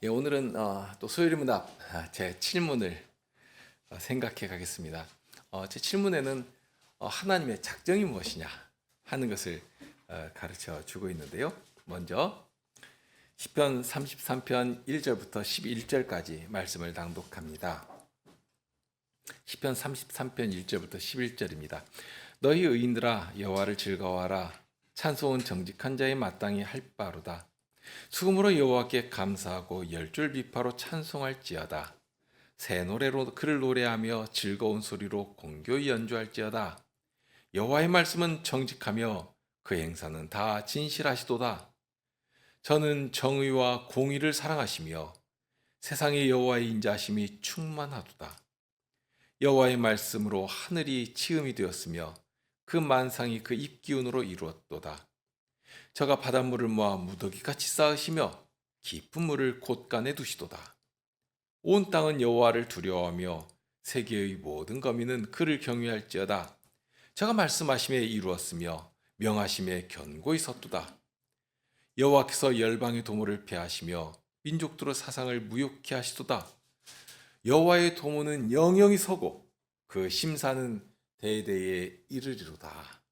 예, 오늘은 또 소요리문답 제 7문을 생각해 가겠습니다. 제 7문에는 하나님의 작정이 무엇이냐 하는 것을 가르쳐 주고 있는데요. 먼저 시편 33편 1절부터 11절까지 말씀을 낭독합니다. 시편 33편 1절부터 11절입니다. 너희 의인들아 여호와를 즐거워하라. 찬송은 정직한 자의 마땅히 할 바로다. 수금으로 여호와께 감사하고 열줄 비파로 찬송할지어다. 새 노래로 그를 노래하며 즐거운 소리로 공교히 연주할지어다. 여호와의 말씀은 정직하며 그 행사는 다 진실하시도다. 저는 정의와 공의를 사랑하시며 세상의 여호와의 인자하심이 충만하도다. 여호와의 말씀으로 하늘이 치음이 되었으며 그 만상이 그 입기운으로 이루었도다. 저가 바닷물을 모아 무더기같이 쌓으시며 깊은 물을 곳간에 두시도다. 온 땅은 여호와를 두려워하며 세계의 모든 거민은 그를 경외할지어다. 저가 말씀하심에 이루었으며 명하심에 견고히 섰도다. 여호와께서 열방의 도모를 폐하시며 민족들의 사상을 무욕케 하시도다. 여호와의 도모는 영영이 서고 그 심사는 대대에 이르리로다.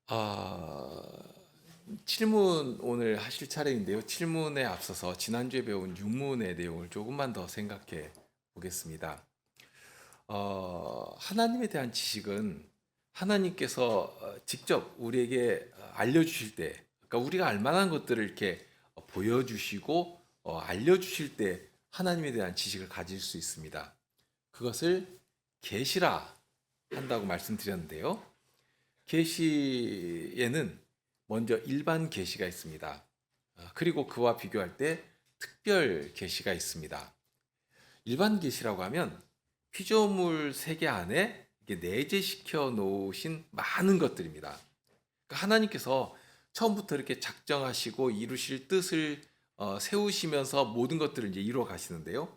아, 7문 오늘 하실 차례인데요. 7문에 앞서서 지난주에 배운 6문의 내용을 조금만 더 생각해 보겠습니다. 하나님에 대한 지식은 하나님께서 직접 우리에게 알려주실 때, 그러니까 우리가 알만한 것들을 이렇게 보여주시고 알려주실 때 하나님에 대한 지식을 가질 수 있습니다. 그것을 계시라 한다고 말씀드렸는데요. 계시에는 먼저 일반 계시가 있습니다. 그리고 그와 비교할 때 특별 계시가 있습니다. 일반 계시라고 하면 피조물 세계 안에 내재시켜 놓으신 많은 것들입니다. 그러니까 하나님께서 처음부터 이렇게 작정하시고 이루실 뜻을 세우시면서 모든 것들을 이제 이루어 가시는데요.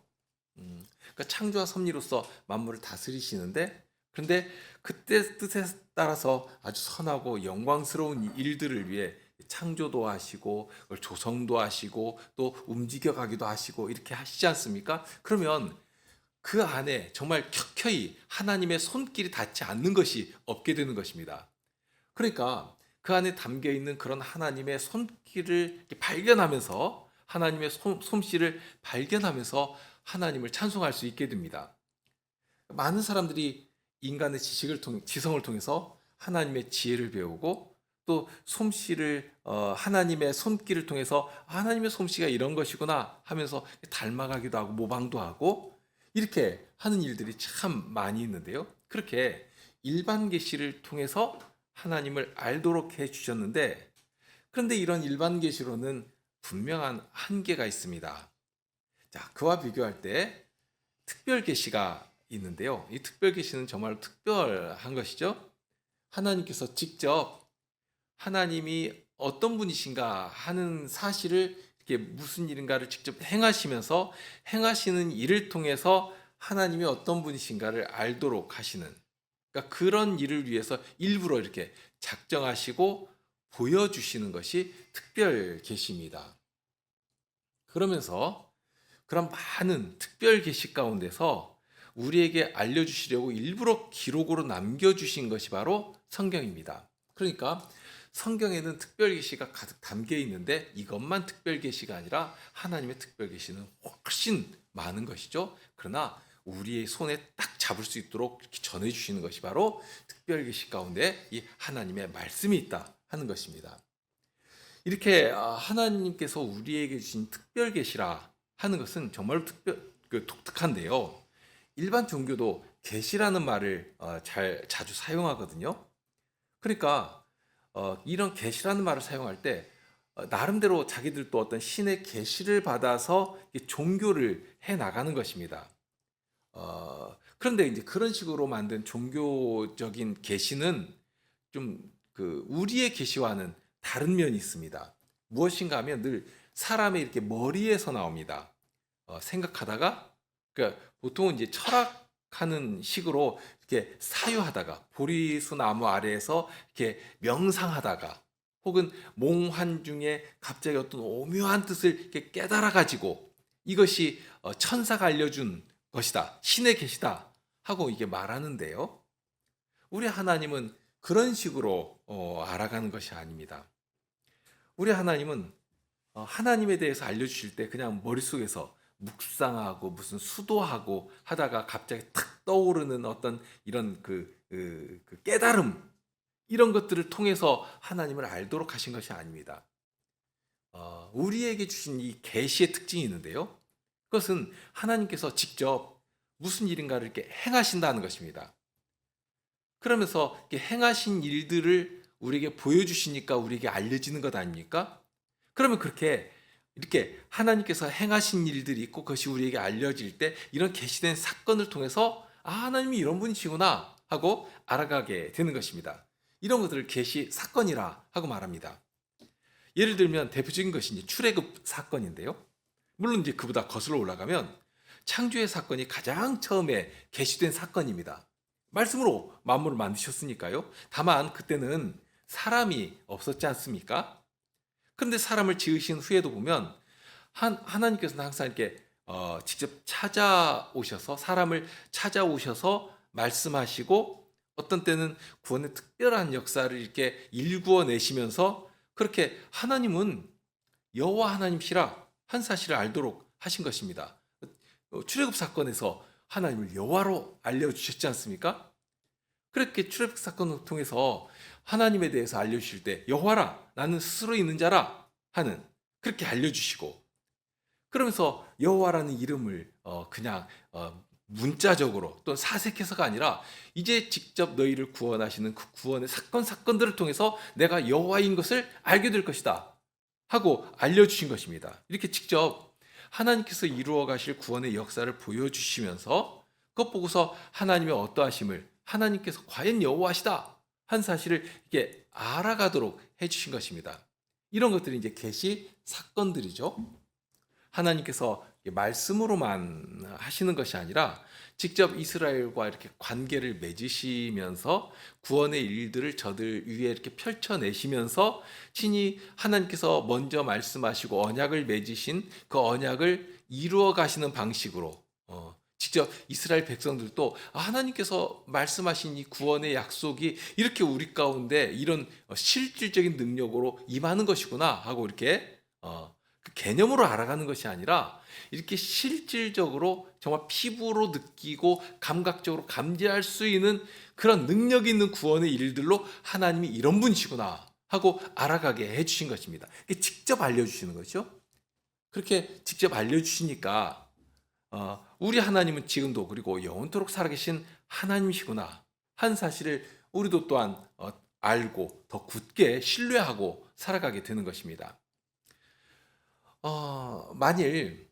그러니까 창조와 섭리로서 만물을 다스리시는데, 그런데 그때 뜻에 따라서 아주 선하고 영광스러운 일들을 위해 창조도 하시고 조성도 하시고 또 움직여가기도 하시고 이렇게 하시지 않습니까? 그러면 그 안에 정말 켜켜이 하나님의 손길이 닿지 않는 것이 없게 되는 것입니다. 그러니까 그 안에 담겨 있는 그런 하나님의 손길을 발견하면서 하나님의 솜씨를 발견하면서 하나님을 찬송할 수 있게 됩니다. 많은 사람들이 인간의 지성을 통해서 하나님의 지혜를 배우고 또 솜씨를 하나님의 손길을 통해서 하나님의 솜씨가 이런 것이구나 하면서 닮아가기도 하고 모방도 하고 이렇게 하는 일들이 참 많이 있는데요. 그렇게 일반 계시를 통해서 하나님을 알도록 해 주셨는데, 그런데 이런 일반 계시로는 분명한 한계가 있습니다. 자, 그와 비교할 때 특별 계시가 있는데요. 이 특별 계시는 정말 특별한 것이죠. 하나님께서 직접 하나님이 어떤 분이신가 하는 사실을 이렇게 무슨 일인가를 직접 행하시면서 행하시는 일을 통해서 하나님이 어떤 분이신가를 알도록 하시는, 그러니까 그런 일을 위해서 일부러 이렇게 작정하시고 보여주시는 것이 특별 계시입니다. 그러면서 그런 많은 특별 계시 가운데서 우리에게 알려주시려고 일부러 기록으로 남겨주신 것이 바로 성경입니다. 그러니까 성경에는 특별 계시가 가득 담겨 있는데 이것만 특별 계시가 아니라 하나님의 특별 계시는 훨씬 많은 것이죠. 그러나 우리의 손에 딱 잡을 수 있도록 이렇게 전해주시는 것이 바로 특별 계시 가운데 이 하나님의 말씀이 있다 하는 것입니다. 이렇게 하나님께서 우리에게 주신 특별 계시라 하는 것은 정말 독특한데요. 일반 종교도 계시라는 말을 자주 사용하거든요. 그러니까 이런 계시라는 말을 사용할 때 나름대로 자기들도 어떤 신의 계시를 받아서 종교를 해 나가는 것입니다. 그런데 이제 그런 식으로 만든 종교적인 계시는 좀 우리의 계시와는 다른 면이 있습니다. 무엇인가 하면 늘 사람의 이렇게 머리에서 나옵니다. 생각하다가, 그러니까 보통은 이제 철학하는 식으로 이렇게 사유하다가 보리수 나무 아래에서 이렇게 명상하다가 혹은 몽환 중에 갑자기 어떤 오묘한 뜻을 이렇게 깨달아 가지고 이것이 천사가 알려준 것이다, 신의 계시다 하고 이게 말하는데요. 우리 하나님은 그런 식으로 알아가는 것이 아닙니다. 우리 하나님은 하나님에 대해서 알려주실 때 그냥 머릿속에서 묵상하고 무슨 수도하고 하다가 갑자기 탁 떠오르는 어떤 이런 그 깨달음, 이런 것들을 통해서 하나님을 알도록 하신 것이 아닙니다. 우리에게 주신 이 계시의 특징이 있는데요. 그것은 하나님께서 직접 무슨 일인가를 이렇게 행하신다는 것입니다. 그러면서 이렇게 행하신 일들을 우리에게 보여주시니까 우리에게 알려지는 것 아닙니까? 그러면 그렇게 이렇게 하나님께서 행하신 일들이 있고 그것이 우리에게 알려질 때 이런 계시된 사건을 통해서 하나님이 이런 분이시구나 하고 알아가게 되는 것입니다. 이런 것들을 계시 사건이라 하고 말합니다. 예를 들면 대표적인 것이 이제 출애굽 사건인데요. 물론 이제 그보다 거슬러 올라가면 창조의 사건이 가장 처음에 계시된 사건입니다. 말씀으로 만물을 만드셨으니까요. 다만 그때는 사람이 없었지 않습니까? 그런데 사람을 지으신 후에도 보면 하나님께서는 항상 이렇게 직접 찾아오셔서 사람을 찾아오셔서 말씀하시고 어떤 때는 구원의 특별한 역사를 이렇게 일구어 내시면서 그렇게 하나님은 여호와 하나님시라 한 사실을 알도록 하신 것입니다. 출애굽 사건에서 하나님을 여호와로 알려주셨지 않습니까? 그렇게 출애굽 사건을 통해서 하나님에 대해서 알려주실 때 여호와라 나는 스스로 있는 자라 하는 그렇게 알려주시고 그러면서 여호와라는 이름을 그냥 문자적으로 또는 사색해서가 아니라 이제 직접 너희를 구원하시는 그 구원의 사건들을 통해서 내가 여호와인 것을 알게 될 것이다 하고 알려주신 것입니다. 이렇게 직접 하나님께서 이루어 가실 구원의 역사를 보여주시면서 그것 보고서 하나님의 어떠하심을 하나님께서 과연 여호와시다 한 사실을 이렇게 알아가도록 해주신 것입니다. 이런 것들이 이제 계시 사건들이죠. 하나님께서 말씀으로만 하시는 것이 아니라 직접 이스라엘과 이렇게 관계를 맺으시면서 구원의 일들을 저들 위에 이렇게 펼쳐내시면서 친히 하나님께서 먼저 말씀하시고 언약을 맺으신 그 언약을 이루어 가시는 방식으로 직접 이스라엘 백성들도 하나님께서 말씀하신 이 구원의 약속이 이렇게 우리 가운데 이런 실질적인 능력으로 임하는 것이구나 하고 이렇게 그 개념으로 알아가는 것이 아니라 이렇게 실질적으로 정말 피부로 느끼고 감각적으로 감지할 수 있는 그런 능력 있는 구원의 일들로 하나님이 이런 분이시구나 하고 알아가게 해주신 것입니다. 직접 알려주시는 거죠. 그렇게 직접 알려주시니까 우리 하나님은 지금도 그리고 영원토록 살아계신 하나님이시구나 한 사실을 우리도 또한 알고 더 굳게 신뢰하고 살아가게 되는 것입니다. 만일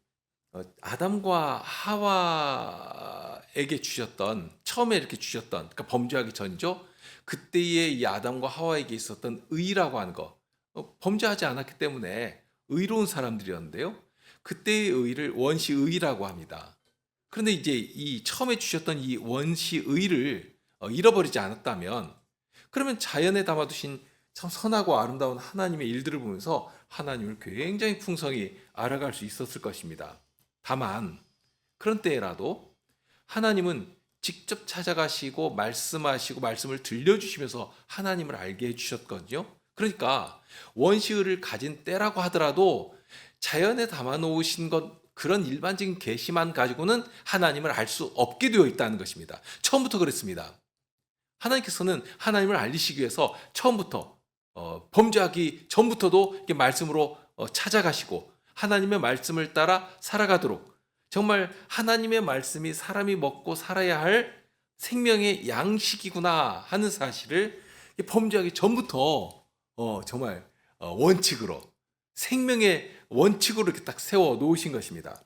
아담과 하와에게 주셨던 처음에 이렇게 주셨던 그러니까 범죄하기 전이죠. 그때의 이 아담과 하와에게 있었던 의라고 하는 거 범죄하지 않았기 때문에 의로운 사람들이었는데요. 그때의 의를 원시의라고 합니다. 그런데 이제 이 처음에 주셨던 이 원시의를 잃어버리지 않았다면 그러면 자연에 담아두신 참 선하고 아름다운 하나님의 일들을 보면서 하나님을 굉장히 풍성히 알아갈 수 있었을 것입니다. 다만 그런 때라도 하나님은 직접 찾아가시고 말씀하시고 말씀을 들려주시면서 하나님을 알게 해주셨거든요. 그러니까 원시의를 가진 때라고 하더라도 자연에 담아놓으신 것 그런 일반적인 계시만 가지고는 하나님을 알 수 없게 되어 있다는 것입니다. 처음부터 그랬습니다. 하나님께서는 하나님을 알리시기 위해서 처음부터 범죄하기 전부터도 이렇게 말씀으로 찾아가시고 하나님의 말씀을 따라 살아가도록 정말 하나님의 말씀이 사람이 먹고 살아야 할 생명의 양식이구나 하는 사실을 범죄하기 전부터 정말 원칙으로 생명의 원칙으로 이렇게 딱 세워 놓으신 것입니다.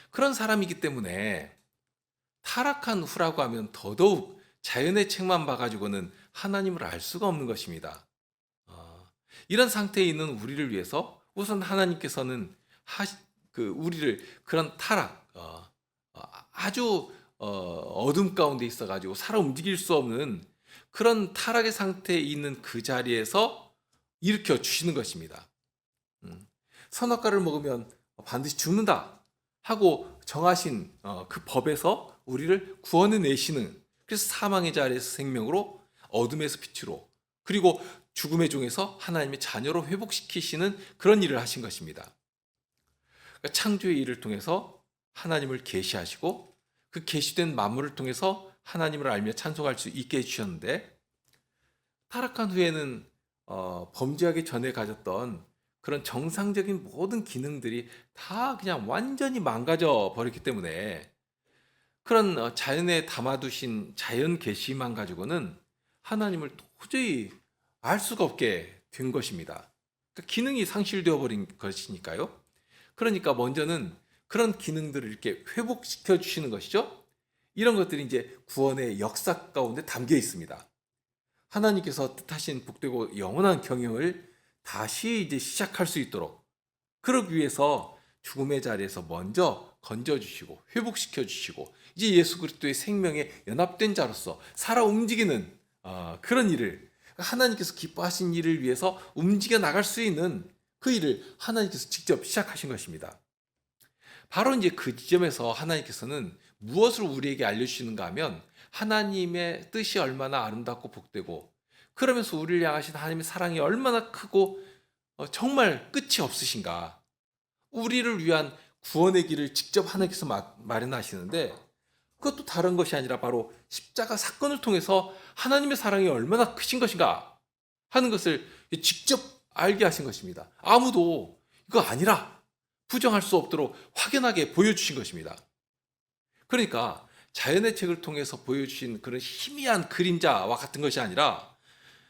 그런 사람이기 때문에 타락한 후라고 하면 더더욱 자연의 책만 봐가지고는 하나님을 알 수가 없는 것입니다. 이런 상태에 있는 우리를 위해서 우선 하나님께서는 우리를 그런 타락, 아주 어둠 가운데 있어가지고 살아 움직일 수 없는 그런 타락의 상태에 있는 그 자리에서 일으켜 주시는 것입니다. 선악과를 먹으면 반드시 죽는다 하고 정하신 그 법에서 우리를 구원해 내시는, 그래서 사망의 자리에서 생명으로, 어둠에서 빛으로, 그리고 죽음의 종에서 하나님의 자녀로 회복시키시는 그런 일을 하신 것입니다. 그러니까 창조의 일을 통해서 하나님을 계시하시고 그 계시된 만물을 통해서 하나님을 알며 찬송할 수 있게 해주셨는데, 타락한 후에는 범죄하기 전에 가졌던 그런 정상적인 모든 기능들이 다 그냥 완전히 망가져 버렸기 때문에 그런 자연에 담아두신 자연 계시만 가지고는 하나님을 도저히 알 수가 없게 된 것입니다. 그러니까 기능이 상실되어 버린 것이니까요. 그러니까 먼저는 그런 기능들을 이렇게 회복시켜 주시는 것이죠. 이런 것들이 이제 구원의 역사 가운데 담겨 있습니다. 하나님께서 뜻하신 복되고 영원한 경영을 다시 이제 시작할 수 있도록, 그러기 위해서 죽음의 자리에서 먼저 건져주시고 회복시켜 주시고 이제 예수 그리스도의 생명에 연합된 자로서 살아 움직이는 그런 일을, 하나님께서 기뻐하신 일을 위해서 움직여 나갈 수 있는 그 일을 하나님께서 직접 시작하신 것입니다. 바로 이제 그 지점에서 하나님께서는 무엇을 우리에게 알려주시는가 하면, 하나님의 뜻이 얼마나 아름답고 복되고 그러면서 우리를 향하신 하나님의 사랑이 얼마나 크고 정말 끝이 없으신가, 우리를 위한 구원의 길을 직접 하나님께서 마련하시는데, 그것도 다른 것이 아니라 바로 십자가 사건을 통해서 하나님의 사랑이 얼마나 크신 것인가 하는 것을 직접 알게 하신 것입니다. 아무도 이거 아니라 부정할 수 없도록 확연하게 보여주신 것입니다. 그러니까 자연의 책을 통해서 보여주신 그런 희미한 그림자와 같은 것이 아니라,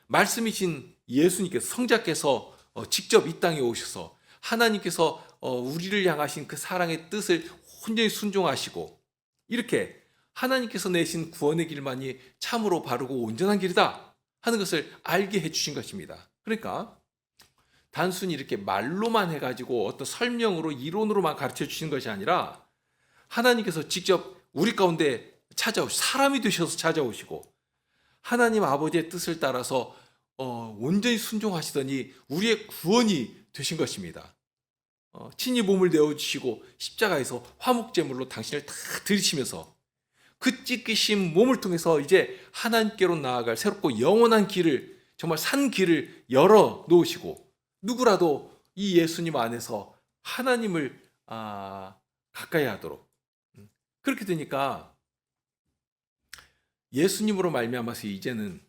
말씀이신 예수님께서, 성자께서 직접 이 땅에 오셔서 하나님께서 우리를 향하신 그 사랑의 뜻을 온전히 순종하시고, 이렇게 하나님께서 내신 구원의 길만이 참으로 바르고 온전한 길이다 하는 것을 알게 해주신 것입니다. 그러니까 단순히 이렇게 말로만 해가지고 어떤 설명으로, 이론으로만 가르쳐 주시는 것이 아니라, 하나님께서 직접 우리 가운데 사람이 되셔서 찾아오시고 하나님 아버지의 뜻을 따라서 온전히 순종하시더니 우리의 구원이 되신 것입니다. 친히 몸을 내어주시고 십자가에서 화목제물로 당신을 다 들이치면서 그 찢기신 몸을 통해서 이제 하나님께로 나아갈 새롭고 영원한 길을, 정말 산 길을 열어 놓으시고, 누구라도 이 예수님 안에서 하나님을 가까이 하도록, 그렇게 되니까 예수님으로 말미암아서 이제는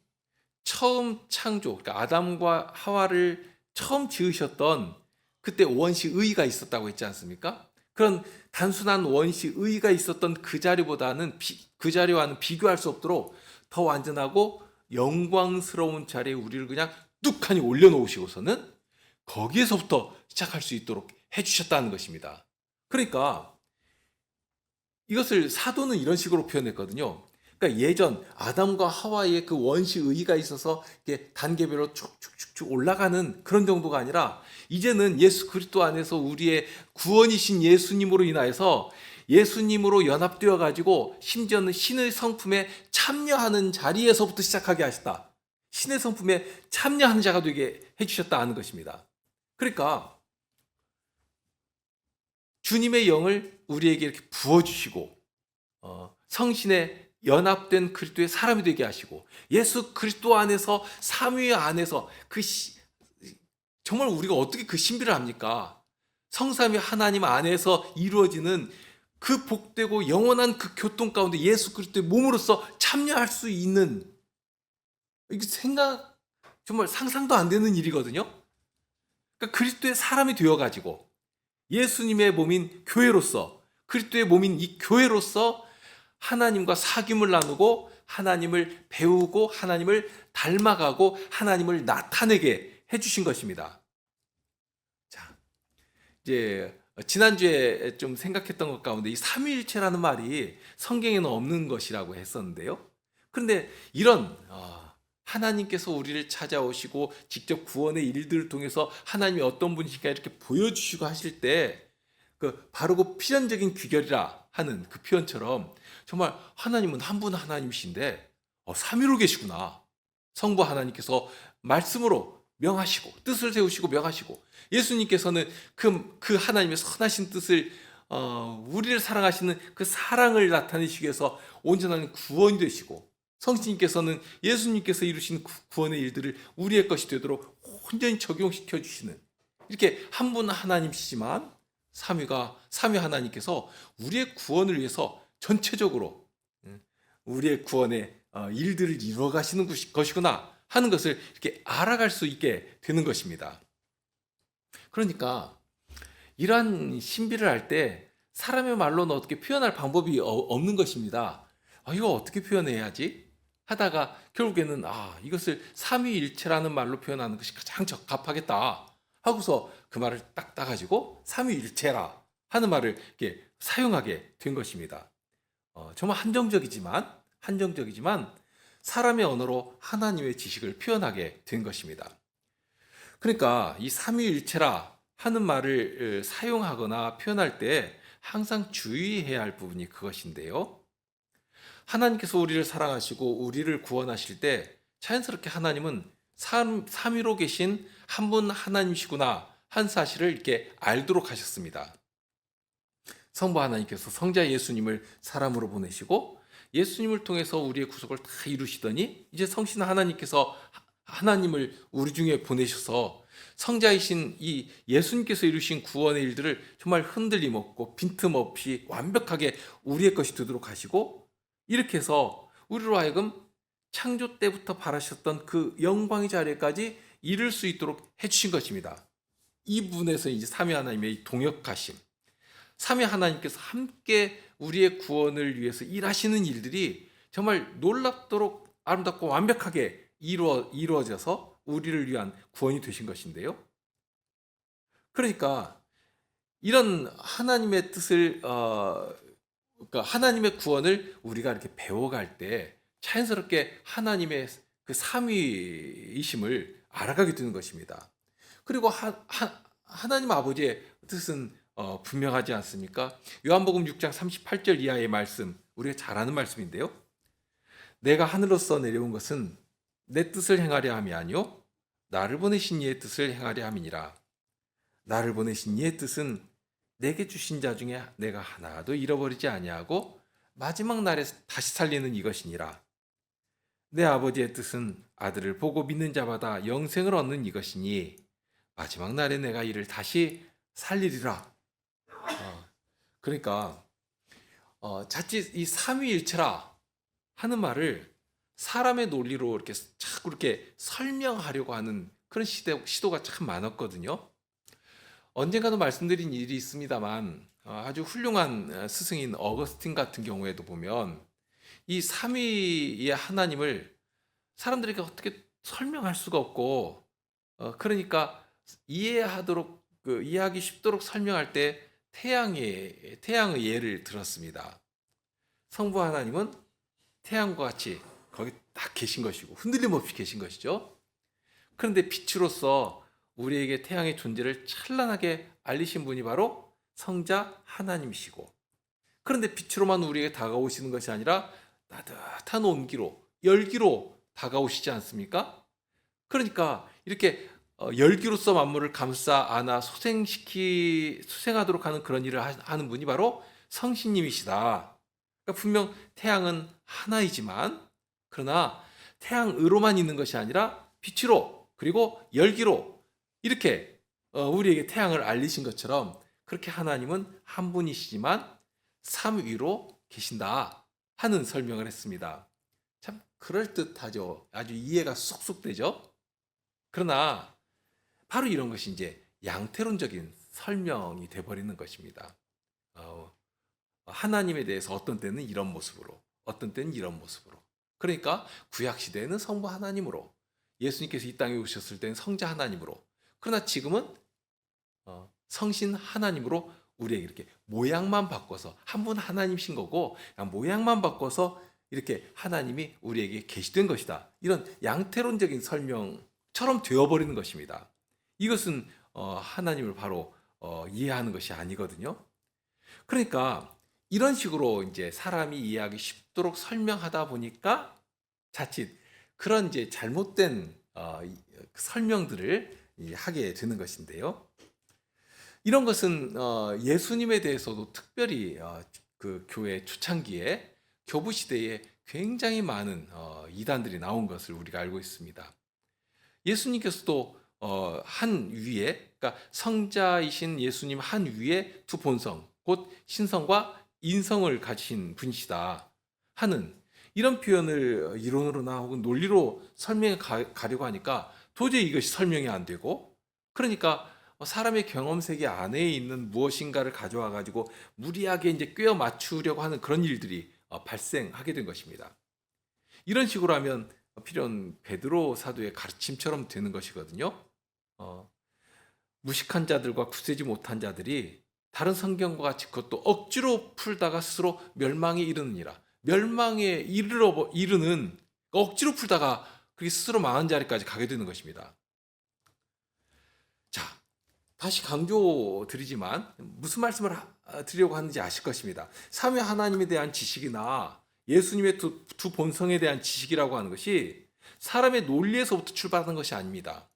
처음 창조, 그러니까 아담과 하와를 처음 지으셨던 그때 원시의가 있었다고 했지 않습니까? 그런 단순한 원시의가 있었던 그 자리보다는 그 자리와는 비교할 수 없도록 더 완전하고 영광스러운 자리에 우리를 그냥 뚝하니 올려놓으시고서는 거기에서부터 시작할 수 있도록 해주셨다는 것입니다. 그러니까 이것을 사도는 이런 식으로 표현했거든요. 그러니까 예전 아담과 하와의 그 원시의가 있어서 이렇게 단계별로 쭉쭉쭉쭉 올라가는 그런 정도가 아니라, 이제는 예수 그리스도 안에서 우리의 구원이신 예수님으로 인하여서 예수님으로 연합되어 가지고 심지어는 신의 성품에 참여하는 자리에서부터 시작하게 하셨다. 신의 성품에 참여하는 자가 되게 해주셨다 하는 것입니다. 그러니까 주님의 영을 우리에게 이렇게 부어주시고 성신에 연합된 그리스도의 사람이 되게 하시고, 예수 그리스도 안에서, 삼위 안에서 정말 우리가 어떻게 그 신비를 압니까? 성삼위 하나님 안에서 이루어지는 그 복되고 영원한 그 교통 가운데 예수 그리스도의 몸으로서 참여할 수 있는, 이게 정말 상상도 안 되는 일이거든요. 그러니까 그리스도의 사람이 되어가지고 예수님의 몸인 교회로서, 그리스도의 몸인 이 교회로서 하나님과 사귐을 나누고 하나님을 배우고 하나님을 닮아가고 하나님을 나타내게 해주신 것입니다. 자, 이제 지난주에 좀 생각했던 것 가운데 이 삼위일체라는 말이 성경에는 없는 것이라고 했었는데요. 그런데 이런 하나님께서 우리를 찾아오시고 직접 구원의 일들을 통해서 하나님이 어떤 분이신가 이렇게 보여주시고 하실 때, 그 바르고 필연적인 귀결이라 하는 그 표현처럼 정말 하나님은 한 분 하나님이신데 삼위로 계시구나. 성부 하나님께서 말씀으로 명하시고 뜻을 세우시고 명하시고 예수님께서는 그 하나님의 선하신 뜻을 우리를 사랑하시는 그 사랑을 나타내시기 위해서 온전한 구원이 되시고 성신님께서는 예수님께서 이루신 구원의 일들을 우리의 것이 되도록 온전히 적용시켜 주시는 이렇게 한 분 하나님이시지만 삼위 하나님께서 우리의 구원을 위해서 전체적으로 우리의 구원의 일들을 이루어 가시는 것이구나 하는 것을 이렇게 알아갈 수 있게 되는 것입니다. 그러니까 이러한 신비를 할 때 사람의 말로는 어떻게 표현할 방법이 없는 것입니다. 이거 어떻게 표현해야지? 하다가 결국에는 이것을 삼위일체라는 말로 표현하는 것이 가장 적합하겠다 하고서 그 말을 딱 따가지고 삼위일체라 하는 말을 이렇게 사용하게 된 것입니다. 정말 한정적이지만 사람의 언어로 하나님의 지식을 표현하게 된 것입니다. 그러니까 이 삼위일체라 하는 말을 사용하거나 표현할 때 항상 주의해야 할 부분이 그것인데요. 하나님께서 우리를 사랑하시고 우리를 구원하실 때 자연스럽게 하나님은 삼위로 계신 한 분 하나님이시구나 한 사실을 이렇게 알도록 하셨습니다. 성부 하나님께서 성자 예수님을 사람으로 보내시고 예수님을 통해서 우리의 구속을 다 이루시더니 이제 성신 하나님께서 하나님을 우리 중에 보내셔서 성자이신 이 예수님께서 이루신 구원의 일들을 정말 흔들림 없고 빈틈없이 완벽하게 우리의 것이 되도록 하시고 이렇게 해서 우리로 하여금 창조 때부터 바라셨던 그 영광의 자리까지 이룰 수 있도록 해주신 것입니다. 이 부분에서 이제 삼위 하나님의 동역하심, 삼위 하나님께서 함께 우리의 구원을 위해서 일하시는 일들이 정말 놀랍도록 아름답고 완벽하게 이루어져서 우리를 위한 구원이 되신 것인데요. 그러니까 이런 하나님의 뜻을 그러니까 하나님의 구원을 우리가 이렇게 배워갈 때 자연스럽게 하나님의 그 삼위이심을 알아가게 되는 것입니다. 그리고 하나님 아버지의 뜻은 분명하지 않습니까? 요한복음 6장 38절 이하의 말씀, 우리가 잘 아는 말씀인데요. 내가 하늘로서 내려온 것은 내 뜻을 행하려 함이 아니요 나를 보내신 이의 뜻을 행하려 함이니라. 나를 보내신 이의 뜻은 내게 주신 자 중에 내가 하나도 잃어버리지 아니하고 마지막 날에 다시 살리는 이것이니라. 내 아버지의 뜻은 아들을 보고 믿는 자마다 영생을 얻는 이것이니 마지막 날에 내가 이를 다시 살리리라. 그러니까 자칫 이 삼위일체라 하는 말을 사람의 논리로 이렇게 자꾸 이렇게 설명하려고 하는 그런 시도가 참 많았거든요. 언젠가도 말씀드린 일이 있습니다만 아주 훌륭한 스승인 어거스틴 같은 경우에도 보면 이 삼위의 하나님을 사람들에게 어떻게 설명할 수가 없고 그러니까 이해하기 쉽도록 설명할 때 태양의 예를 들었습니다. 성부 하나님은 태양과 같이 거기 딱 계신 것이고 흔들림 없이 계신 것이죠. 그런데 빛으로서 우리에게 태양의 존재를 찬란하게 알리신 분이 바로 성자 하나님이시고, 그런데 빛으로만 우리에게 다가오시는 것이 아니라 따뜻한 온기로 열기로 다가오시지 않습니까? 그러니까 이렇게 열기로서 만물을 감싸 안아 수생하도록 하는 그런 일을 하는 분이 바로 성신님이시다. 그러니까 분명 태양은 하나이지만 그러나 태양으로만 있는 것이 아니라 빛으로 그리고 열기로 이렇게 우리에게 태양을 알리신 것처럼 그렇게 하나님은 한 분이시지만 삼위로 계신다 하는 설명을 했습니다. 참 그럴듯하죠. 아주 이해가 쏙쏙 되죠. 그러나 바로 이런 것이 이제 양태론적인 설명이 돼버리는 것입니다. 하나님에 대해서 어떤 때는 이런 모습으로, 어떤 때는 이런 모습으로. 그러니까 구약 시대에는 성부 하나님으로, 예수님께서 이 땅에 오셨을 때는 성자 하나님으로, 그러나 지금은 성신 하나님으로 우리에게 이렇게 모양만 바꿔서 한 분 하나님이신 거고 그냥 모양만 바꿔서 이렇게 하나님이 우리에게 계시된 것이다. 이런 양태론적인 설명처럼 되어버리는 것입니다. 이것은 하나님을 바로 이해하는 것이 아니거든요. 그러니까 이런 식으로 이제 사람이 이해하기 쉽도록 설명하다 보니까 자칫 그런 이제 잘못된 설명들을 하게 되는 것인데요. 이런 것은 예수님에 대해서도 특별히 그 교회 초창기에 교부 시대에 굉장히 많은 이단들이 나온 것을 우리가 알고 있습니다. 예수님께서도 한 위에, 그러니까 성자이신 예수님 한 위에 두 본성, 곧 신성과 인성을 가지신 분이시다 하는 이런 표현을 이론으로나 혹은 논리로 설명해 가려고 하니까 도저히 이것이 설명이 안 되고, 그러니까 사람의 경험 세계 안에 있는 무엇인가를 가져와 가지고 무리하게 이제 꿰어 맞추려고 하는 그런 일들이 발생하게 된 것입니다. 이런 식으로 하면 필연 베드로 사도의 가르침처럼 되는 것이거든요. 어, 무식한 자들과 굳세지 못한 자들이 다른 성경과 같이 그것도 억지로 풀다가 스스로 멸망에 이르느니라. 멸망에 이르는 억지로 풀다가 그게 스스로 망한 자리까지 가게 되는 것입니다. 자, 다시 강조드리지만 무슨 말씀을 드리려고 하는지 아실 것입니다. 삼위 하나님에 대한 지식이나 예수님의 두 본성에 대한 지식이라고 하는 것이 사람의 논리에서부터 출발하는 것이 아닙니다.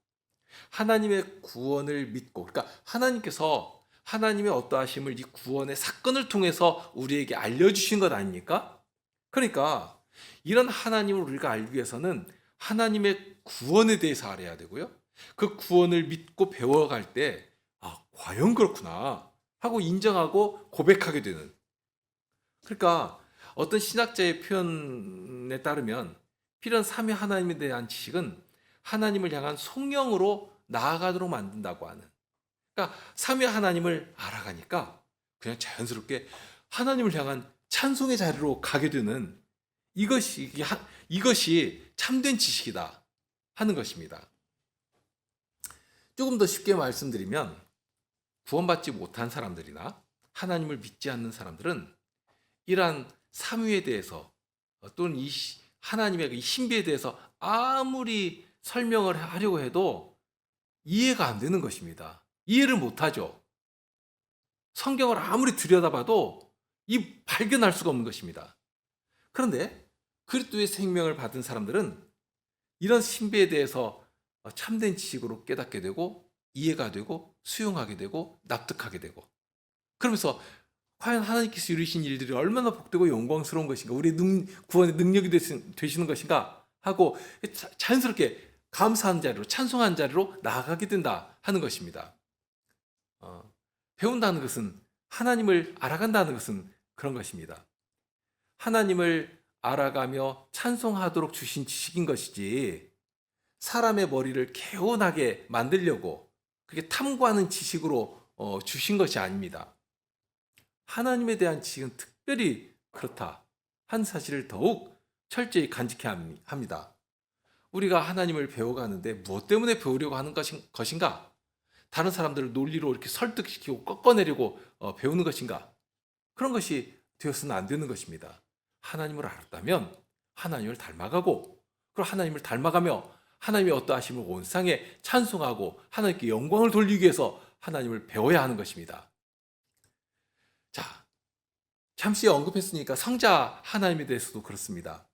하나님의 구원을 믿고, 그러니까 하나님께서 하나님의 어떠하심을 이 구원의 사건을 통해서 우리에게 알려주신 것 아닙니까? 그러니까 이런 하나님을 우리가 알기 위해서는 하나님의 구원에 대해서 알아야 되고요. 그 구원을 믿고 배워갈 때, 과연 그렇구나 하고 인정하고 고백하게 되는. 그러니까 어떤 신학자의 표현에 따르면 필연 삼위 하나님에 대한 지식은 하나님을 향한 송영으로 나아가도록 만든다고 하는. 그러니까 삼위 하나님을 알아가니까 그냥 자연스럽게 하나님을 향한 찬송의 자리로 가게 되는, 이것이 참된 지식이다 하는 것입니다. 조금 더 쉽게 말씀드리면 구원받지 못한 사람들이나 하나님을 믿지 않는 사람들은 이러한 삼위에 대해서 또는 이 하나님의 이 신비에 대해서 아무리 설명을 하려고 해도 이해가 안 되는 것입니다. 이해를 못하죠. 성경을 아무리 들여다봐도 발견할 수가 없는 것입니다. 그런데 그리스도의 생명을 받은 사람들은 이런 신비에 대해서 참된 지식으로 깨닫게 되고 이해가 되고 수용하게 되고 납득하게 되고, 그러면서 과연 하나님께서 이루신 일들이 얼마나 복되고 영광스러운 것인가, 우리의 구원의 능력이 되시는 것인가 하고 자연스럽게 감사한 자리로, 찬송한 자리로 나아가게 된다 하는 것입니다. 배운다는 것은, 하나님을 알아간다는 것은 그런 것입니다. 하나님을 알아가며 찬송하도록 주신 지식인 것이지 사람의 머리를 개운하게 만들려고 그렇게 탐구하는 지식으로 주신 것이 아닙니다. 하나님에 대한 지식은 특별히 그렇다 한 사실을 더욱 철저히 간직해야 합니다. 우리가 하나님을 배워가는데 무엇 때문에 배우려고 하는 것인가? 다른 사람들을 논리로 이렇게 설득시키고 꺾어내려고 배우는 것인가? 그런 것이 되어서는 안 되는 것입니다. 하나님을 알았다면 하나님을 닮아가고, 그리고 하나님을 닮아가며 하나님의 어떠하심을 온 세상에 찬송하고 하나님께 영광을 돌리기 위해서 하나님을 배워야 하는 것입니다. 자, 잠시 언급했으니까 성자 하나님에 대해서도 그렇습니다.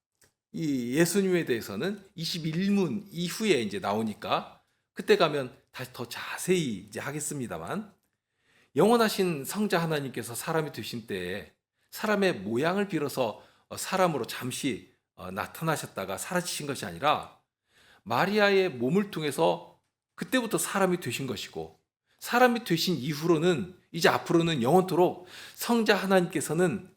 이 예수님에 대해서는 21문 이후에 이제 나오니까 그때 가면 다시 더 자세히 이제 하겠습니다만, 영원하신 성자 하나님께서 사람이 되신 때에 사람의 모양을 빌어서 사람으로 잠시 나타나셨다가 사라지신 것이 아니라 마리아의 몸을 통해서 그때부터 사람이 되신 것이고, 사람이 되신 이후로는 이제 앞으로는 영원토록 성자 하나님께서는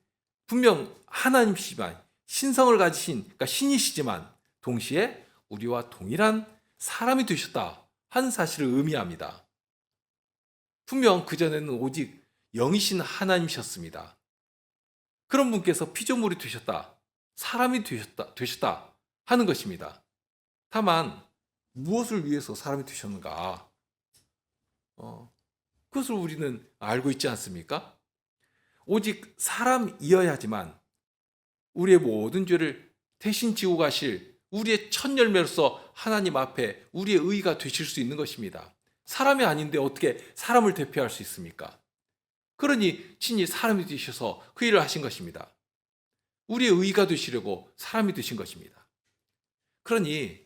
분명 하나님이시지만 신성을 가지신, 그러니까 신이시지만 동시에 우리와 동일한 사람이 되셨다 하는 사실을 의미합니다. 분명 그전에는 오직 영이신 하나님이셨습니다. 그런 분께서 피조물이 되셨다, 사람이 되셨다 하는 것입니다. 다만 무엇을 위해서 사람이 되셨는가? 그것을 우리는 알고 있지 않습니까? 오직 사람이어야지만 우리의 모든 죄를 대신 지고 가실 우리의 첫 열매로서 하나님 앞에 우리의 의가 되실 수 있는 것입니다. 사람이 아닌데 어떻게 사람을 대표할 수 있습니까? 그러니 친히 사람이 되셔서 그 일을 하신 것입니다. 우리의 의가 되시려고 사람이 되신 것입니다. 그러니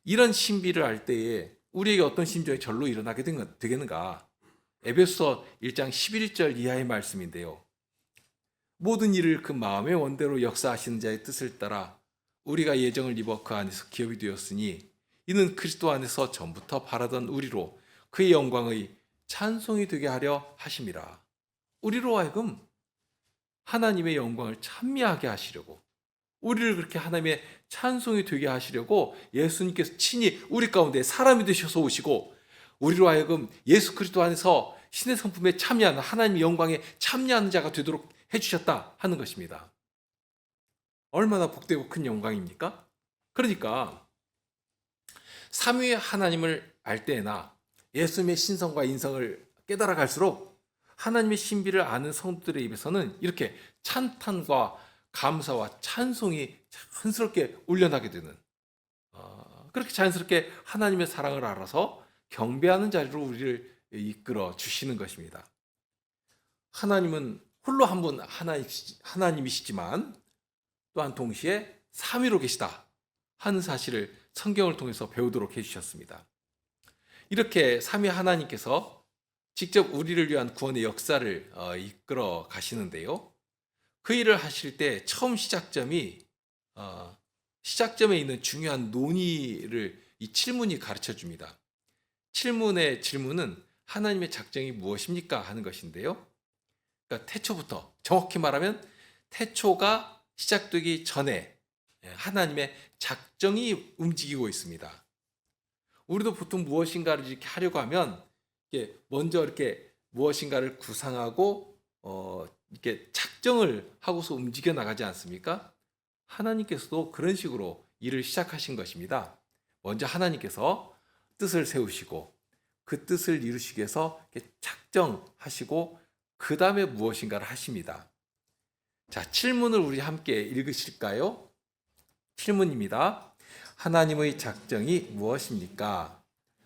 이런 신비를 알 때에 우리에게 어떤 심정이 절로 일어나게 되겠는가? 에베소서 1장 11절 이하의 말씀인데요. 모든 일을 그 마음의 원대로 역사하시는 자의 뜻을 따라 우리가 예정을 입어 그 안에서 기업이 되었으니 이는 그리스도 안에서 전부터 바라던 우리로 그의 영광의 찬송이 되게 하려 하심이라. 우리로 하여금 하나님의 영광을 찬미하게 하시려고, 우리를 그렇게 하나님의 찬송이 되게 하시려고 예수님께서 친히 우리 가운데 사람이 되셔서 오시고 우리로 하여금 예수 그리스도 안에서 신의 성품에 참여하는, 하나님의 영광에 참여하는 자가 되도록 해주셨다 하는 것입니다. 얼마나 복되고 큰 영광입니까? 그러니까 삼위의 하나님을 알 때나 예수님의 신성과 인성을 깨달아 갈수록 하나님의 신비를 아는 성도들의 입에서는 이렇게 찬탄과 감사와 찬송이 자연스럽게 울려나게 되는, 그렇게 자연스럽게 하나님의 사랑을 알아서 경배하는 자리로 우리를 이끌어 주시는 것입니다. 하나님은 홀로 한 분 하나님이시지만 또한 동시에 삼위로 계시다 하는 사실을 성경을 통해서 배우도록 해주셨습니다. 이렇게 삼위 하나님께서 직접 우리를 위한 구원의 역사를 이끌어 가시는데요. 그 일을 하실 때 처음 시작점에 있는 중요한 논의를 이 칠문이 가르쳐 줍니다. 칠문의 질문은 하나님의 작정이 무엇입니까? 하는 것인데요. 그러니까 태초부터, 정확히 말하면 태초가 시작되기 전에 하나님의 작정이 움직이고 있습니다. 우리도 보통 무엇인가를 이렇게 하려고 하면 먼저 이렇게 무엇인가를 구상하고 이렇게 작정을 하고서 움직여 나가지 않습니까? 하나님께서도 그런 식으로 일을 시작하신 것입니다. 먼저 하나님께서 뜻을 세우시고 그 뜻을 이루시기 위해서 작정하시고 그 다음에 무엇인가를 하십니다. 자, 7문을 우리 함께 읽으실까요? 7문입니다. 하나님의 작정이 무엇입니까?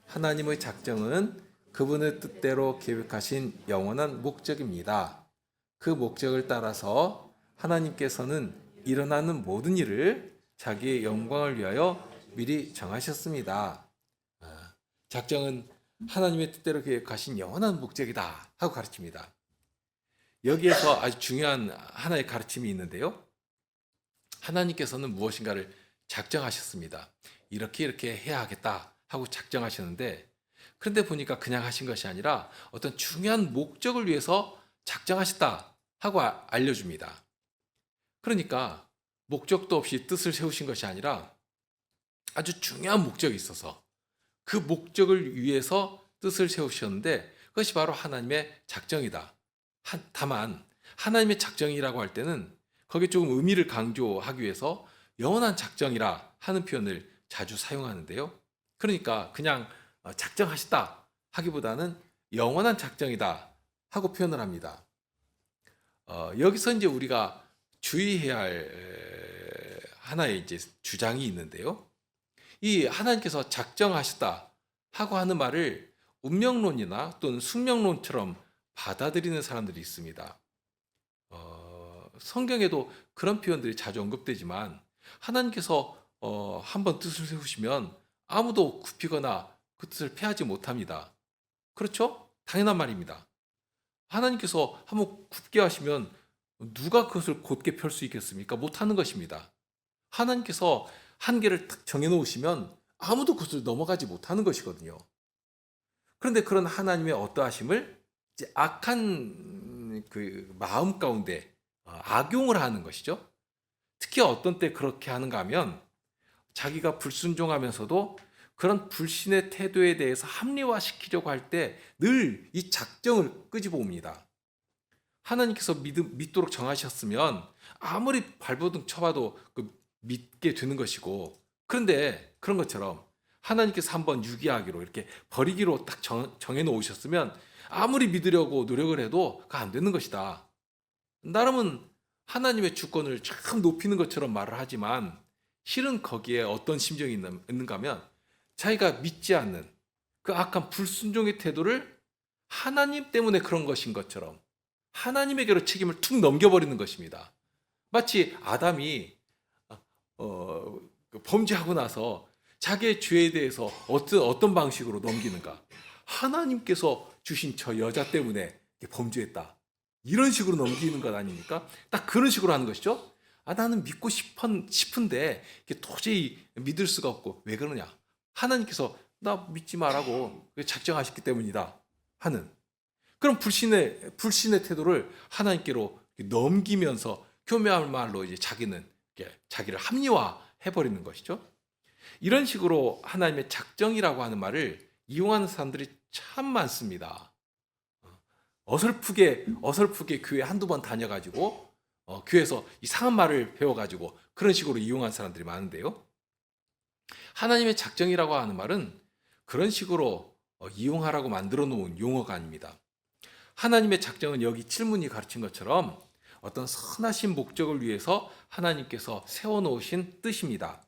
하나님의 작정은 그분의 뜻대로 계획하신 영원한 목적입니다. 그 목적을 따라서 하나님께서는 일어나는 모든 일을 자기의 영광을 위하여 미리 정하셨습니다. 작정은 하나님의 뜻대로 계획하신 영원한 목적이다 하고 가르칩니다. 여기에서 아주 중요한 하나의 가르침이 있는데요. 하나님께서는 무엇인가를 작정하셨습니다. 이렇게 해야 하겠다 하고 작정하셨는데, 그런데 보니까 그냥 하신 것이 아니라 어떤 중요한 목적을 위해서 작정하셨다 하고 알려줍니다. 그러니까 목적도 없이 뜻을 세우신 것이 아니라 아주 중요한 목적이 있어서 그 목적을 위해서 뜻을 세우셨는데 그것이 바로 하나님의 작정이다. 다만 하나님의 작정이라고 할 때는 거기에 조금 의미를 강조하기 위해서 영원한 작정이라 하는 표현을 자주 사용하는데요. 그러니까 그냥 작정하셨다 하기보다는 영원한 작정이다 하고 표현을 합니다. 여기서 이제 우리가 주의해야 할 하나의 이제 주장이 있는데요. 이 하나님께서 작정하셨다 하고 하는 말을 운명론이나 또는 숙명론처럼 받아들이는 사람들이 있습니다. 성경에도 그런 표현들이 자주 언급되지만 하나님께서 한번 뜻을 세우시면 아무도 굽히거나 그 뜻을 폐하지 못합니다. 그렇죠? 당연한 말입니다. 하나님께서 한번 굽게 하시면 누가 그것을 곧게 펼 수 있겠습니까? 못하는 것입니다. 하나님께서 한계를 딱 정해놓으시면 아무도 그것을 넘어가지 못하는 것이거든요. 그런데 그런 하나님의 어떠하심을 이제 악한 그 마음 가운데 악용을 하는 것이죠. 특히 어떤 때 그렇게 하는가 하면 자기가 불순종하면서도 그런 불신의 태도에 대해서 합리화시키려고 할 때 늘 이 작정을 끄집어 옵니다. 하나님께서 믿도록 정하셨으면 아무리 발버둥 쳐봐도 믿게 되는 것이고, 그런데 그런 것처럼 하나님께서 한번 유기하기로 이렇게 버리기로 딱 정해 놓으셨으면 아무리 믿으려고 노력을 해도 안 되는 것이다. 나름은 하나님의 주권을 참 높이는 것처럼 말을 하지만 실은 거기에 어떤 심정이 있는가 하면 자기가 믿지 않는 그 악한 불순종의 태도를 하나님 때문에 그런 것인 것처럼 하나님에게로 책임을 툭 넘겨버리는 것입니다. 마치 아담이 그 범죄하고 나서 자기의 죄에 대해서 어떤 방식으로 넘기는가? 하나님께서 주신 저 여자 때문에 범죄했다. 이런 식으로 넘기는 것 아닙니까? 딱 그런 식으로 하는 것이죠. 나는 믿고 싶은데 이게 도저히 믿을 수가 없고 왜 그러냐? 하나님께서 나 믿지 말라고 작정하셨기 때문이다 하는 그런 불신의 태도를 하나님께로 넘기면서 교묘한 말로 이제 자기를 합리화해 버리는 것이죠. 이런 식으로 하나님의 작정이라고 하는 말을 이용하는 사람들이 참 많습니다. 어설프게 교회 한두 번 다녀가지고 교회에서 이상한 말을 배워가지고 그런 식으로 이용한 사람들이 많은데요. 하나님의 작정이라고 하는 말은 그런 식으로 이용하라고 만들어 놓은 용어가 아닙니다. 하나님의 작정은 여기 칠문이 가르친 것처럼 어떤 선하신 목적을 위해서 하나님께서 세워놓으신 뜻입니다.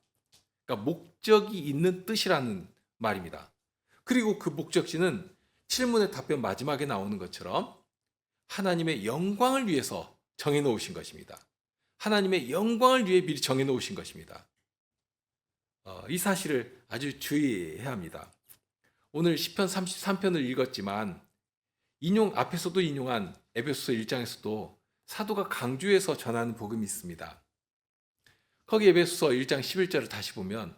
그러니까 목적이 있는 뜻이라는 말입니다. 그리고 그 목적지는 칠문의 답변 마지막에 나오는 것처럼 하나님의 영광을 위해서 정해놓으신 것입니다. 하나님의 영광을 위해 미리 정해놓으신 것입니다. 이 사실을 아주 주의해야 합니다. 오늘 시편 33편을 읽었지만 앞에서도 인용한 에베소서 1장에서도 사도가 강조해서 전하는 복음이 있습니다. 거기 에베소서 1장 11절을 다시 보면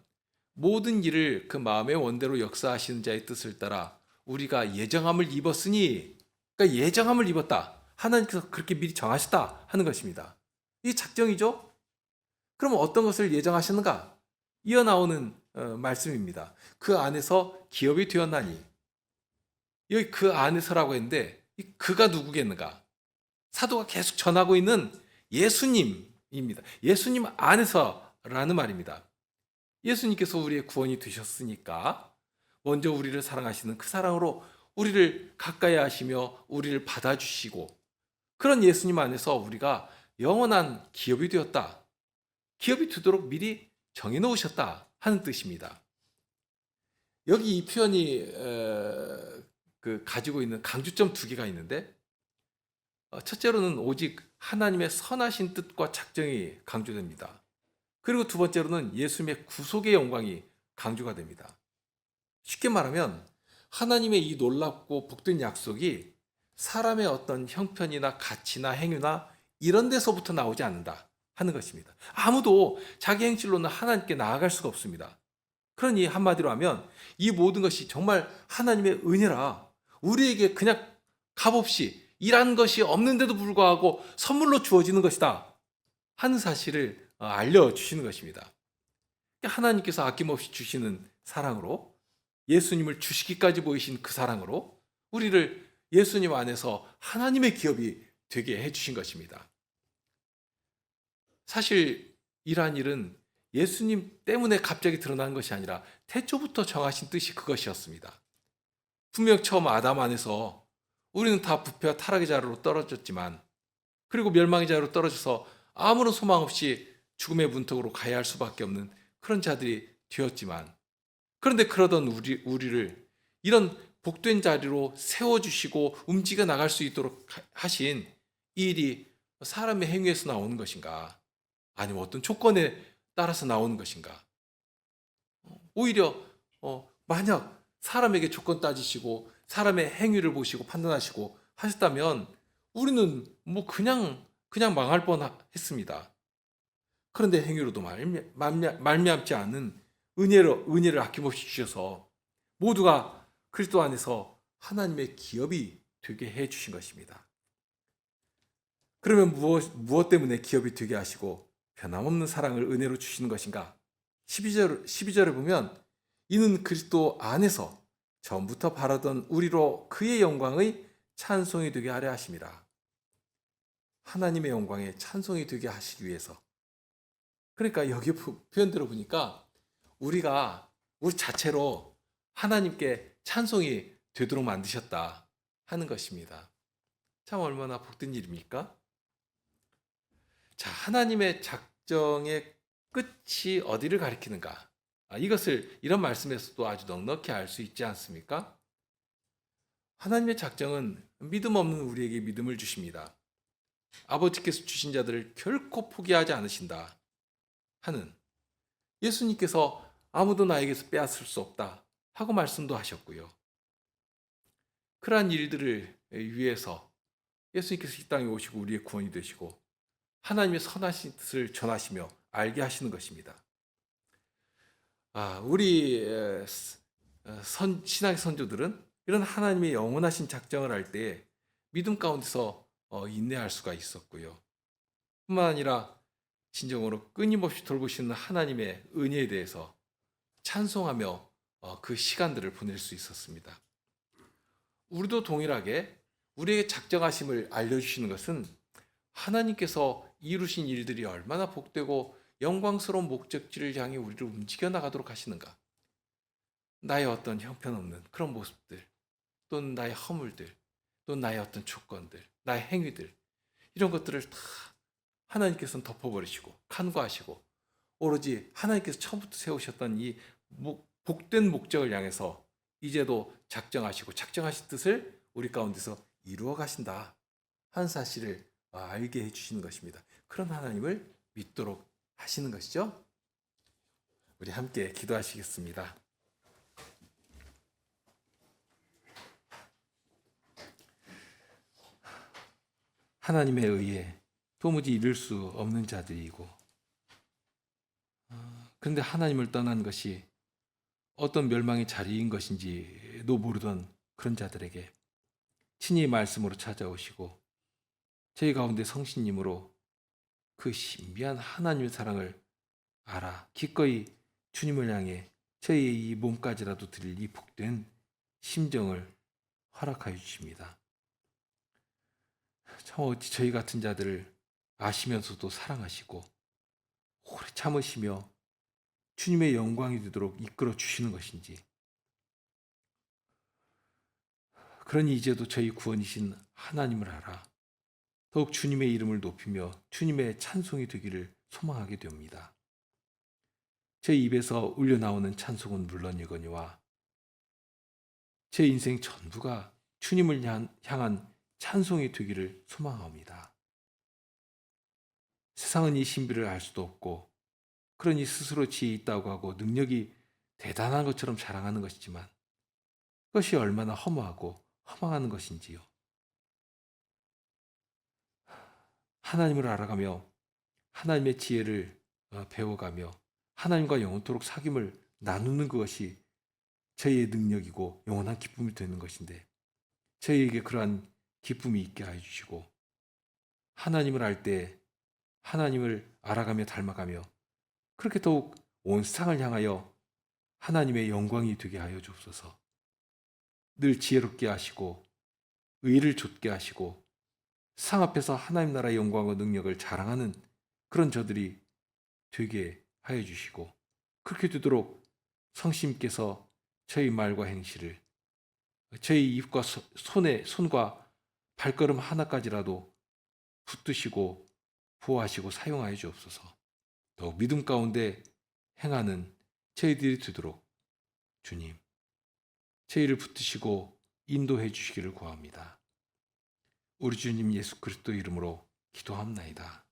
모든 일을 그 마음의 원대로 역사하시는 자의 뜻을 따라 우리가 예정함을 입었으니, 그러니까 예정함을 입었다. 하나님께서 그렇게 미리 정하셨다 하는 것입니다. 이게 작정이죠? 그럼 어떤 것을 예정하셨는가? 이어 나오는 말씀입니다. 그 안에서 기업이 되었나니. 여기 그 안에서라고 했는데 그가 누구겠는가? 사도가 계속 전하고 있는 예수님입니다. 예수님 안에서라는 말입니다. 예수님께서 우리의 구원이 되셨으니까 먼저 우리를 사랑하시는 그 사랑으로 우리를 가까이 하시며 우리를 받아주시고 그런 예수님 안에서 우리가 영원한 기업이 되었다. 기업이 되도록 미리 정해놓으셨다 하는 뜻입니다. 여기 이 표현이 가지고 있는 강조점 두 개가 있는데 첫째로는 오직 하나님의 선하신 뜻과 작정이 강조됩니다. 그리고 두 번째로는 예수님의 구속의 영광이 강조가 됩니다. 쉽게 말하면 하나님의 이 놀랍고 복된 약속이 사람의 어떤 형편이나 가치나 행위나 이런 데서부터 나오지 않는다 하는 것입니다. 아무도 자기 행실로는 하나님께 나아갈 수가 없습니다. 그러니 한마디로 하면 이 모든 것이 정말 하나님의 은혜라 우리에게 그냥 값없이 일한 것이 없는데도 불구하고 선물로 주어지는 것이다 하는 사실을 알려주시는 것입니다. 하나님께서 아낌없이 주시는 사랑으로 예수님을 주시기까지 보이신 그 사랑으로 우리를 예수님 안에서 하나님의 기업이 되게 해주신 것입니다. 사실 이러한 일은 예수님 때문에 갑자기 드러난 것이 아니라 태초부터 정하신 뜻이 그것이었습니다. 분명 처음 아담 안에서 우리는 다 부패와 타락의 자리로 떨어졌지만 그리고 멸망의 자리로 떨어져서 아무런 소망 없이 죽음의 문턱으로 가야 할 수밖에 없는 그런 자들이 되었지만 그런데 그러던 우리를 이런 복된 자리로 세워주시고 움직여 나갈 수 있도록 하신 이 일이 사람의 행위에서 나오는 것인가 아니면 어떤 조건에 따라서 나오는 것인가. 오히려 만약 사람에게 조건 따지시고 사람의 행위를 보시고 판단하시고 하셨다면 우리는 뭐 그냥 망할 뻔했습니다. 그런데 행위로도 말미암지 않는 은혜를 아낌없이 주셔서 모두가 그리스도 안에서 하나님의 기업이 되게 해주신 것입니다. 그러면 무엇 때문에 기업이 되게 하시고 변함없는 사랑을 은혜로 주시는 것인가? 12절에 보면 이는 그리스도 안에서 전부터 바라던 우리로 그의 영광의 찬송이 되게 하려 하심이라. 하나님의 영광에 찬송이 되게 하시기 위해서. 그러니까 여기 표현대로 보니까 우리가 우리 자체로 하나님께 찬송이 되도록 만드셨다 하는 것입니다. 참 얼마나 복된 일입니까? 자, 하나님의 작정의 끝이 어디를 가리키는가? 이것을 이런 말씀에서도 아주 넉넉히 알 수 있지 않습니까? 하나님의 작정은 믿음 없는 우리에게 믿음을 주십니다. 아버지께서 주신 자들을 결코 포기하지 않으신다 하는 예수님께서 아무도 나에게서 빼앗을 수 없다 하고 말씀도 하셨고요. 그러한 일들을 위해서 예수님께서 이 땅에 오시고 우리의 구원이 되시고 하나님의 선하신 뜻을 전하시며 알게 하시는 것입니다. 우리 신앙의 선조들은 이런 하나님의 영원하신 작정을 할 때 믿음 가운데서 인내할 수가 있었고요. 뿐만 아니라 진정으로 끊임없이 돌보시는 하나님의 은혜에 대해서 찬송하며 그 시간들을 보낼 수 있었습니다. 우리도 동일하게 우리에게 작정하심을 알려주시는 것은 하나님께서 이루신 일들이 얼마나 복되고 영광스러운 목적지를 향해 우리를 움직여 나가도록 하시는가. 나의 어떤 형편없는 그런 모습들, 또는 나의 허물들, 또 나의 어떤 조건들, 나의 행위들, 이런 것들을 다 하나님께서는 덮어버리시고 간과하시고 오로지 하나님께서 처음부터 세우셨던 이 복된 목적을 향해서 이제도 작정하시고 작정하신 뜻을 우리 가운데서 이루어 가신다 하는 사실을 알게 해주시는 것입니다. 그런 하나님을 믿도록 하시는 것이죠. 우리 함께 기도하시겠습니다. 하나님에 의해 도무지 이룰 수 없는 자들이고, 그런데 하나님을 떠난 것이 어떤 멸망의 자리인 것인지도 모르던 그런 자들에게 친히 말씀으로 찾아오시고 저희 가운데 성신님으로 그 신비한 하나님의 사랑을 알아 기꺼이 주님을 향해 저희의 이 몸까지라도 드릴 이 복된 심정을 허락하여 주십니다. 참 어찌 저희 같은 자들을 아시면서도 사랑하시고 오래 참으시며 주님의 영광이 되도록 이끌어 주시는 것인지, 그러니 이제도 저희 구원이신 하나님을 알아 더욱 주님의 이름을 높이며 주님의 찬송이 되기를 소망하게 됩니다. 제 입에서 울려나오는 찬송은 물론이거니와 제 인생 전부가 주님을 향한 찬송이 되기를 소망합니다. 세상은 이 신비를 알 수도 없고 그러니 스스로 지혜 있다고 하고 능력이 대단한 것처럼 자랑하는 것이지만 그것이 얼마나 허무하고 허망한 것인지요. 하나님을 알아가며 하나님의 지혜를 배워가며 하나님과 영원토록 사귐을 나누는 것이 저희의 능력이고 영원한 기쁨이 되는 것인데, 저희에게 그러한 기쁨이 있게 하여 주시고 하나님을 알 때 하나님을 알아가며 닮아가며 그렇게 더욱 온 세상을 향하여 하나님의 영광이 되게 하여 주옵소서. 늘 지혜롭게 하시고 의를 좇게 하시고 상 앞에서 하나님 나라의 영광과 능력을 자랑하는 그런 저들이 되게 하여 주시고, 그렇게 되도록 성심께서 저희 말과 행실을 저희 입과 손과 발걸음 하나까지라도 붙드시고 보호하시고 사용하여 주옵소서. 더욱 믿음 가운데 행하는 저희들이 되도록 주님, 저희를 붙드시고 인도해 주시기를 구합니다. 우리 주님 예수 그리스도 이름으로 기도합나이다.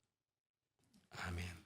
아멘.